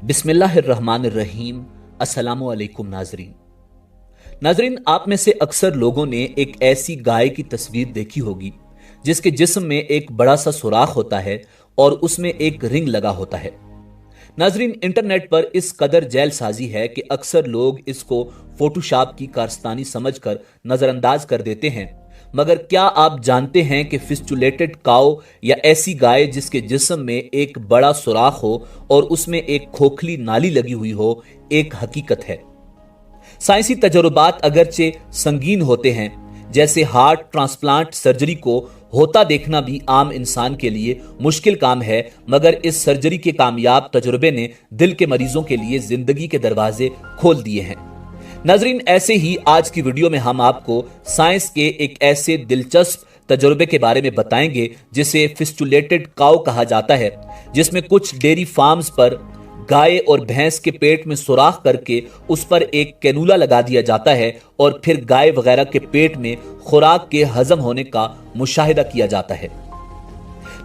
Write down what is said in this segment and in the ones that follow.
बिस्मिल्लाहिर्रहमानिर्रहीम। अस्सलामु अलैकुम नाजरीन, आप में से अक्सर लोगों ने एक ऐसी गाय की तस्वीर देखी होगी जिसके जिस्म में एक बड़ा सा सुराख होता है और उसमें एक रिंग लगा होता है। नाजरीन, इंटरनेट पर इस कदर जैलसाजी है कि अक्सर लोग इसको फोटोशॉप की कारस्तानी समझकर नजरअंदाज कर देते हैं। मगर क्या आप जानते हैं कि फिस्टुलेटेड काऊ या ऐसी गाय जिसके जिस्म में एक बड़ा सुराख हो और उसमें एक खोखली नाली लगी हुई हो एक हकीकत है। साइंसी तजुर्बात अगरचे संगीन होते हैं, जैसे हार्ट ट्रांसप्लांट सर्जरी को होता देखना भी आम इंसान के लिए मुश्किल काम है, मगर इस सर्जरी के कामयाब तजुर्बे ने दिल के मरीजों के लिए जिंदगी के दरवाजे खोल दिए हैं। नाजरीन, ऐसे ही आज की वीडियो में हम आपको साइंस के एक ऐसे दिलचस्प तजुर्बे के बारे में बताएंगे जिसे फिस्टुलेटेड काऊ कहा जाता है, जिसमें कुछ डेयरी फार्म्स पर गाय और भैंस के पेट में सुराख करके उस पर एक कैनुला लगा दिया जाता है और फिर गाय वगैरह के पेट में खुराक के हजम होने का मुशाहिदा किया जाता है।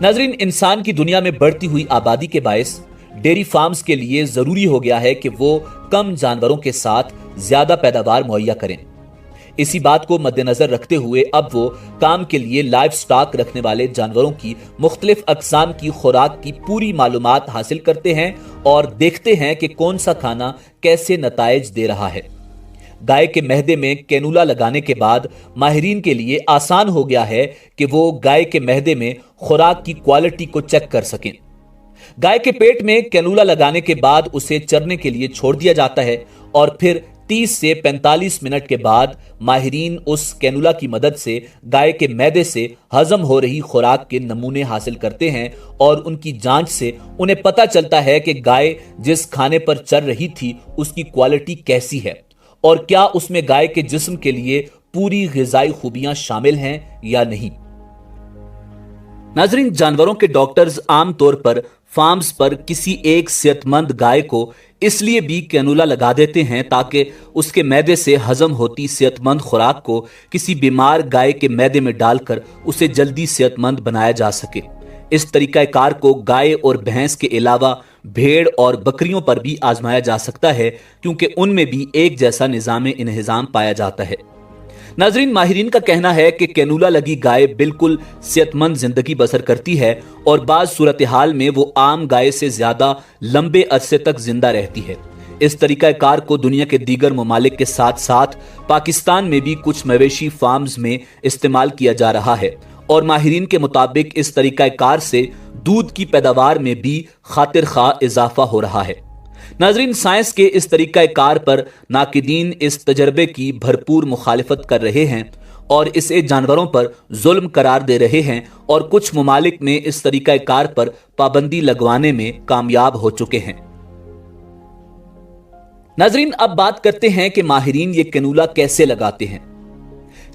नाजरीन, इंसान की दुनिया में बढ़ती हुई आबादी के बायस डेयरी फार्म्स के लिए जरूरी हो गया है कि वो कम जानवरों के साथ ज्यादा पैदावार मुहैया करें। इसी बात को मद्देनजर रखते हुए अब वो काम के लिए लाइव स्टॉक रखने वाले जानवरों की मुख्तलिफ अकसाम की खुराक की पूरी मालूमात हासिल करते हैं और देखते हैं कि कौन सा खाना कैसे नताइज दे रहा है। गाय के महदे में कैनुला लगाने के बाद माहिरीन के लिए आसान हो गया है कि वो गाय के महदे में खुराक की क्वालिटी को चेक कर सकें। गाय के पेट में कैनुला लगाने के बाद उसे चरने के लिए छोड़ दिया जाता है और फिर 30 से 45 मिनट के बाद माहिरीन उस कैनुला की मदद से गाय के मैदे से हजम हो रही खुराक के नमूने हासिल करते हैं और उनकी जांच से उन्हें पता चलता है कि गाय जिस खाने पर चर रही थी उसकी क्वालिटी कैसी है और क्या उसमें गाय के जिस्म के लिए पूरी ग़िज़ाई खूबियां शामिल हैं या नहीं। नाजरीन, जानवरों के डॉक्टर्स आमतौर पर फार्म्स पर किसी एक सेहतमंद गाय को इसलिए भी कैनुला लगा देते हैं ताकि उसके मैदे से हजम होती सेहतमंद खुराक को किसी बीमार गाय के मैदे में डालकर उसे जल्दी सेहतमंद बनाया जा सके। इस तरीकाकार को गाय और भैंस के अलावा भेड़ और बकरियों पर भी आजमाया जा सकता है, क्योंकि उनमें भी एक जैसा निज़ाम इंहिज़ाम पाया जाता है। नाजरीन, माहिरीन का कहना है कि कैनुला लगी गाय बिल्कुल सेहतमंद जिंदगी बसर करती है और बाज़ सूरत हाल में वो आम गाय से ज्यादा लंबे अरसे तक जिंदा रहती है। इस तरीकाकार को दुनिया के दीगर ममालिक के साथ साथ पाकिस्तान में भी कुछ मवेशी फार्म्स में इस्तेमाल किया जा रहा है और माहिरीन के मुताबिक इस तरीकाकार से दूध की पैदावार में भी खातिर खा इजाफा हो रहा है। नाजरीन, साइंस के इस तरीकाकार पर नाकिदीन इस तजर्बे की भरपूर मुखालिफत कर रहे हैं और इसे जानवरों पर जुल्म करार दे रहे हैं और कुछ ममालिक में इस तरीकाकार पर पाबंदी लगवाने में कामयाब हो चुके हैं। नाजरीन, अब बात करते हैं कि माहिरीन ये कैनुला कैसे लगाते हैं।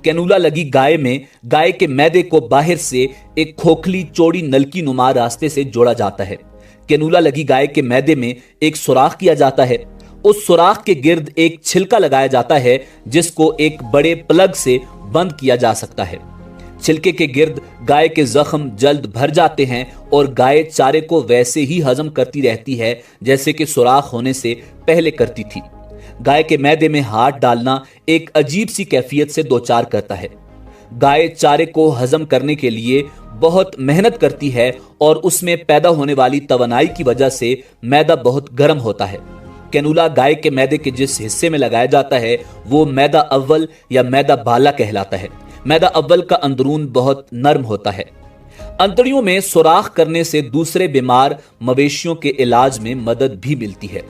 कैनुला लगी गाय में गाय के मैदे को बाहर से एक खोखली चौड़ी नलकी नुमा रास्ते से जोड़ा जाता है। कैनुला लगी गाय के मैदे में एक सुराख किया जाता है। उस सुराख के गिर्द एक छिलका लगाया जाता है जिसको एक बड़े प्लग से बंद किया जा सकता है। छिलके के गिर्द गाय के जख्म जल्द भर जाते हैं और गाय चारे को वैसे ही हजम करती रहती है जैसे कि सुराख होने से पहले करती थी। गाय के मैदे में हाथ डालना एक अजीब सी कैफियत से दो चार करता है। गाय चारे को हजम करने के लिए बहुत मेहनत करती है और उसमें पैदा होने वाली तवानाई की वजह से मैदा बहुत गर्म होता है। कैनुला गाय के मैदे के जिस हिस्से में लगाया जाता है वो मैदा अव्वल या मैदा बाला कहलाता है। मैदा अव्वल का अंदरून बहुत नरम होता है। अंतड़ियों में सुराख करने से दूसरे बीमार मवेशियों के इलाज में मदद भी मिलती है।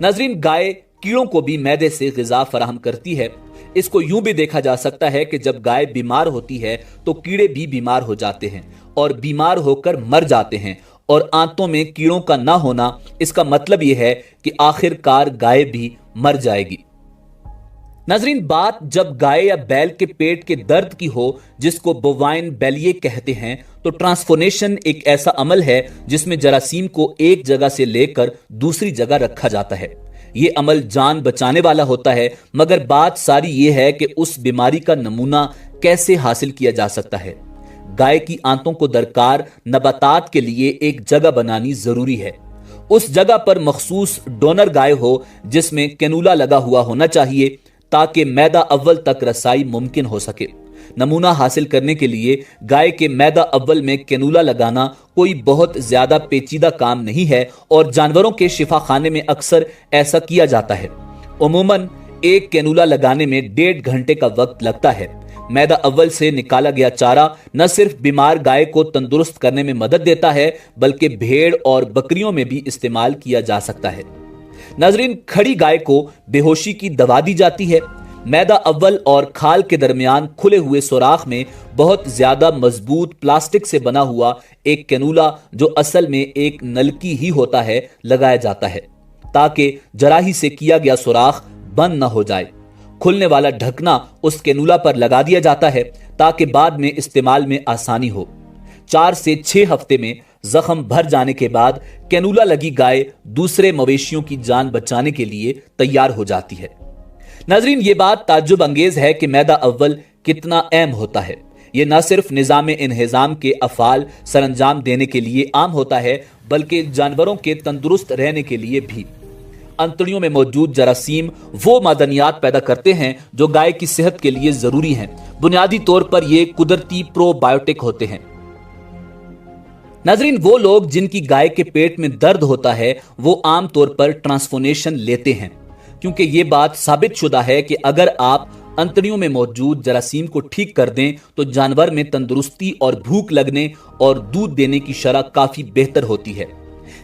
नाजरीन, गाय कीड़ों को भी मैदे से ग़िज़ा फराहम करती है। इसको यूं भी देखा जा सकता है कि जब गाय बीमार होती है तो कीड़े भी बीमार हो जाते हैं और बीमार होकर मर जाते हैं और आंतों में कीड़ों का ना होना इसका मतलब यह है कि आखिरकार गाय भी मर जाएगी। नाजरीन, बात जब गाय या बैल के पेट के दर्द की हो जिसको बोवाइन बेलिए कहते हैं, तो ट्रांसफॉर्मेशन एक ऐसा अमल है जिसमें जरासीम को एक जगह से लेकर दूसरी जगह रखा जाता है। ये अमल जान बचाने वाला होता है, मगर बात सारी ये है कि उस बीमारी का नमूना कैसे हासिल किया जा सकता है। गाय की आंतों को दरकार नबातात के लिए एक जगह बनानी जरूरी है اس جگہ پر مخصوص ڈونر گائے ہو جس میں کینولا لگا ہوا ہونا چاہیے تاکہ میدہ اول تک رسائی ممکن ہو سکے۔ نمونہ حاصل کرنے کے لیے گائے کے میدہ اول میں کینولا لگانا کوئی بہت زیادہ پیچیدہ کام نہیں ہے اور جانوروں کے شفا خانے میں اکثر ایسا کیا جاتا ہے۔ عموماً ایک کینولا لگانے میں 1.5 گھنٹے کا وقت لگتا ہے۔ میدہ اول سے نکالا گیا چارہ نہ صرف بیمار گائے کو تندرست کرنے میں مدد دیتا ہے بلکہ بھیڑ اور بکریوں میں بھی استعمال کیا جا سکتا ہے۔ ناظرین، کھڑی گائے کو بے ہوشی کی دوا دی جاتی ہے۔ میدہ اول اور کھال کے درمیان کھلے ہوئے سوراخ میں بہت زیادہ مضبوط پلاسٹک سے بنا ہوا ایک کینولا، جو اصل میں ایک نلکی ہی ہوتا ہے، لگایا جاتا ہے تاکہ جراحی سے کیا گیا سوراخ بند نہ ہو جائے۔ کھلنے والا ڈھکنا اس کینولا پر لگا دیا جاتا ہے تاکہ بعد میں استعمال میں آسانی ہو۔ 4 سے 6 ہفتے میں زخم بھر جانے کے بعد کینولا لگی گائے دوسرے مویشیوں کی جان بچانے کے لیے تیار ہو جاتی ہے۔ ناظرین، یہ بات تعجب انگیز ہے کہ میدہ اول کتنا اہم ہوتا ہے۔ یہ نہ صرف نظام انہضام کے افعال سر انجام دینے کے لیے عام ہوتا ہے بلکہ جانوروں کے تندرست رہنے کے لیے بھی۔ انتڑیوں میں موجود جراثیم وہ معدنیات پیدا کرتے ہیں جو گائے کی صحت کے لیے ضروری ہیں۔ بنیادی طور پر یہ قدرتی پرو بائیوٹک ہوتے ہیں۔ ناظرین، وہ لوگ جن کی گائے کے پیٹ میں درد ہوتا ہے وہ عام طور پر ٹرانسفورمیشن لیتے ہیں، کیونکہ یہ بات ثابت شدہ ہے کہ اگر آپ انتڑیوں میں موجود جراثیم کو ٹھیک کر دیں تو جانور میں تندرستی اور بھوک لگنے اور دودھ دینے کی شرح کافی بہتر ہوتی ہے۔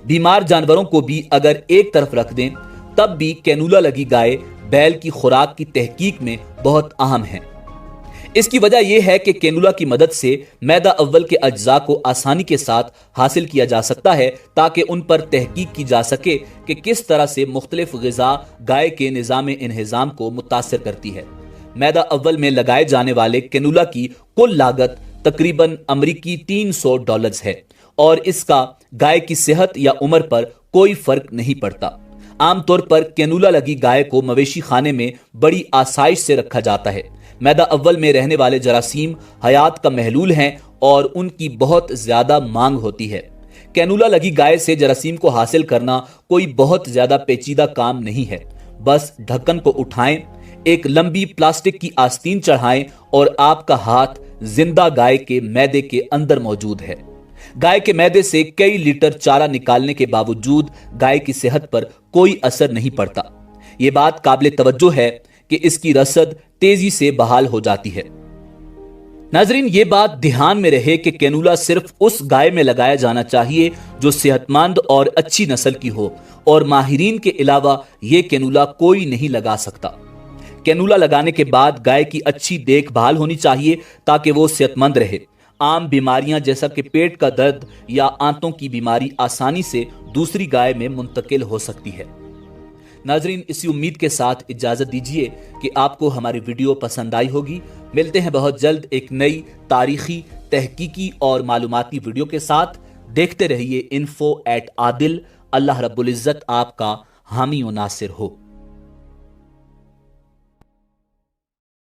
بیمار جانوروں کو بھی اگر ایک طرف رکھ دیں تب بھی کینولا لگی گائے بیل کی خوراک کی تحقیق میں بہت اہم ہے۔ اس کی وجہ یہ ہے کہ کینولا کی مدد سے میدہ اول کے اجزاء کو آسانی کے ساتھ حاصل کیا جا سکتا ہے تاکہ ان پر تحقیق کی جا سکے کہ کس طرح سے مختلف غذا گائے کے نظام انہضام کو متاثر کرتی ہے۔ میدہ اول میں لگائے جانے والے کینولا کی کل لاگت تقریباً امریکی $300 ہے اور اس کا گائے کی صحت یا عمر پر کوئی فرق نہیں پڑتا۔ عام طور پر کینولا لگی گائے کو مویشی خانے میں بڑی آسائش سے رکھا جاتا ہے۔ میدہ اول میں رہنے والے جراثیم حیات کا محلول ہیں اور ان کی بہت زیادہ مانگ ہوتی ہے۔ کینولا لگی گائے سے جراثیم کو حاصل کرنا کوئی بہت زیادہ پیچیدہ کام نہیں ہے۔ بس ڈھکن کو اٹھائیں، ایک لمبی پلاسٹک کی آستین چڑھائیں اور آپ کا ہاتھ زندہ گائے کے میدے کے اندر موجود ہے۔ گائے کے میدے سے کئی لیٹر چارہ نکالنے کے باوجود گائے کی صحت پر کوئی اثر نہیں پڑتا۔ یہ بات قابل توجہ ہے کہ اس کی رسد تیزی سے بحال ہو جاتی ہے۔ ناظرین، یہ بات دھیان میں رہے کہ کینولا صرف اس گائے میں لگایا جانا چاہیے جو صحت مند اور اچھی نسل کی ہو، اور ماہرین کے علاوہ یہ کینولا کوئی نہیں لگا سکتا۔ کینولا لگانے کے بعد گائے کی اچھی دیکھ بھال ہونی چاہیے تاکہ وہ صحت مند رہے۔ عام بیماریاں جیسا کہ پیٹ کا درد یا آنتوں کی بیماری آسانی سے دوسری گائے میں منتقل ہو سکتی ہے۔ ناظرین، اسی امید کے ساتھ اجازت دیجیے کہ آپ کو ہماری ویڈیو پسند آئی ہوگی۔ ملتے ہیں بہت جلد ایک نئی تاریخی، تحقیقی اور معلوماتی ویڈیو کے ساتھ۔ دیکھتے رہیے info@adil۔ اللہ رب العزت آپ کا حامی و ناصر ہو۔